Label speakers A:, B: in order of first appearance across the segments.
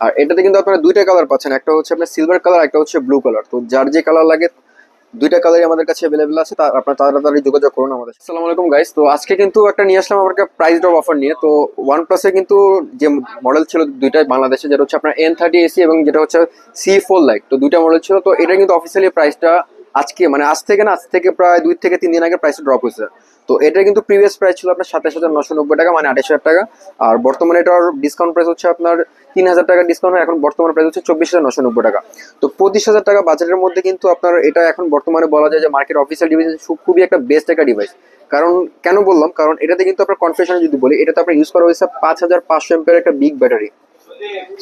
A: আর এটাতে কিন্তু আপনারা দুইটা কালার পাচ্ছেন, একটা হচ্ছে আপনার সিলভার কালার, একটা হচ্ছে ব্লু কালার। তো যার যে কালার লাগে দুইটা কালারই আমাদের কাছে অ্যাভেলেবেল আছে, তা আপনারা তাড়াতাড়ি যোগাযোগ করুন আমাদের সাথে। আসসালামু আলাইকুম গাইস, তো আজকে কিন্তু একটা নিয়ে আসলাম আমার প্রাইস ড্রপ অফার নিয়ে। তো ওয়ান প্লাসের কিন্তু যে মডেল ছিল দুইটাই বাংলাদেশে, যেটা হচ্ছে আপনার N30 AC এবং যেটা হচ্ছে C4 লাইট, তো দুইটা মডেল ছিল। তো এটা কিন্তু অফিসিয়ালি প্রাইসটা আজকে মানে আজ থেকে প্রায় 2 থেকে 3 দিন আগে প্রাইসটা ড্রপ হয়েছে। তো এটা কিন্তু প্রিভিয়াস প্রাইস ছিল আপনার 27,990 টাকা, মানে 28,000 টাকা। আর বর্তমানে এটার ডিসকাউন্ট প্রাইস হচ্ছে আপনার 3,000 টাকা ডিসকাউন্ট হয়, এখন বর্তমানে প্রাইস হচ্ছে 24,990 টাকা। তো 25,000 টাকা বাজেটের মধ্যে কিন্তু আপনার এটা এখন বর্তমানে বলা যায় যে মার্কেট অফিসিয়াল ডিভাইস খুবই একটা বেস্ট একটা ডিভাইস। কারণ কেন বললাম, কারণ এটাতে কিন্তু আপনার কনফিগারেশন যদি বলি, এটাতে আপনার ইউজ করা হয়েছে 5,500 এর একটা বিগ ব্যাটারি,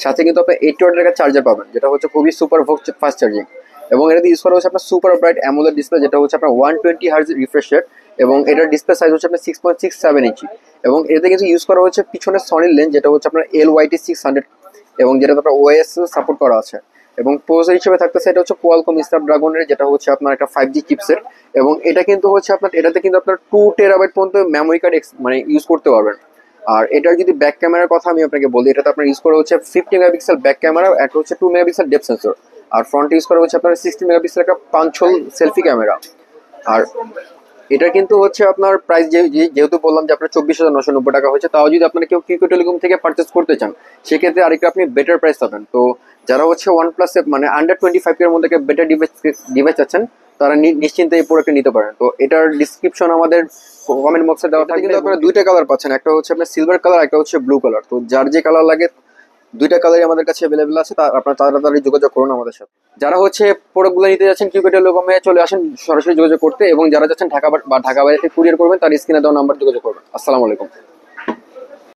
A: সাথে কিন্তু আপনি 80 ওয়াটের একটা চার্জার পাবেন, যেটা হচ্ছে খুবই সুপার ফাস্ট চার্জিং। এবং এটাতে ইউজ করা হচ্ছে আপনার সুপার ব্রাইট অ্যামোলেড ডিসপ্লে, যেটা হচ্ছে আপনার 120 হার্জ রিফ্রেশ রেট। এবং এটার ডিসপ্লে সাইজ হচ্ছে আপনার 6.67 ইঞ্চি। এবং এটাতে কিন্তু ইউজ করা হচ্ছে পিছনে সনির লেন্স, যেটা হচ্ছে আপনার LYT 600, এবং যেটা আপনার OS সাপোর্ট করা আছে। এবং প্রসেসর হিসেবে থাকতেছে এটা হচ্ছে কোয়ালকম স্ন্যাপড্রাগনের, যেটা হচ্ছে আপনার একটা 5G চিপসেট। এবং এটা কিন্তু হচ্ছে আপনার এটাতে কিন্তু আপনার 2 টেরাবাইট পর্যন্ত মেমোরি কার্ড মানে ইউজ করতে পারবেন। আর এটার যদি ব্যাক ক্যামেরার কথা আমি আপনাকে বলি, এটাতে আপনার ইউজ করা হচ্ছে 50 মেগাপিক্সেল ব্যাক ক্যামেরা, একটা হচ্ছে 2 মেগাপিক্সেল ডেপথ সেন্সর। আর ফ্রন্ট ইউজ করা হচ্ছে আপনার 60 মেগাপিক্সেল একটা পাঞ্চল সেলফি ক্যামেরা। আর এটা কিন্তু হচ্ছে আপনার প্রাইস যেহেতু বললাম যে আপনার 24,990 টাকা হচ্ছে, তাও যদি আপনারা কেউ কিকো টেলিকম থেকে পারচেস করতে চান, সেক্ষেত্রে আরেকটু আপনি বেটার প্রাইস পাবেন। তো যারা হচ্ছে ওয়ান প্লাস মানে আন্ডার 25 এর মধ্যে বেটার ডিভাইস আছেন, তারা নিশ্চিন্তে এই প্রোডাক্টটা নিতে পারেন। তো এটার ডিসক্রিপশন আমাদের কমেন্ট বক্সে দেওয়া থাকে। কিন্তু আপনারা দুইটা কালার পাচ্ছেন, একটা হচ্ছে আপনার সিলভার কালার, একটা হচ্ছে ব্লু কালার। তো যার যে কালার লাগে দুইটা কালারই আমাদের কাছে অ্যাভেলেবেল আছে, তা আপনারা তাড়াতাড়ি যোগাযোগ করুন আমাদের সাথে। যারা হচ্ছে প্রোডাক্টগুলো নিতে যাচ্ছেন কিউকে টেলিকমে চলে আসেন সরাসরি যোগাযোগ করতে, এবং যারা যাচ্ছেন ঢাকা বা ঢাকা বাইরে থেকে কুরিয়ার করবেন, তার স্ক্রিনে দেওয়া নাম্বার যোগাযোগ করবেন। আসসালামু আলাইকুম।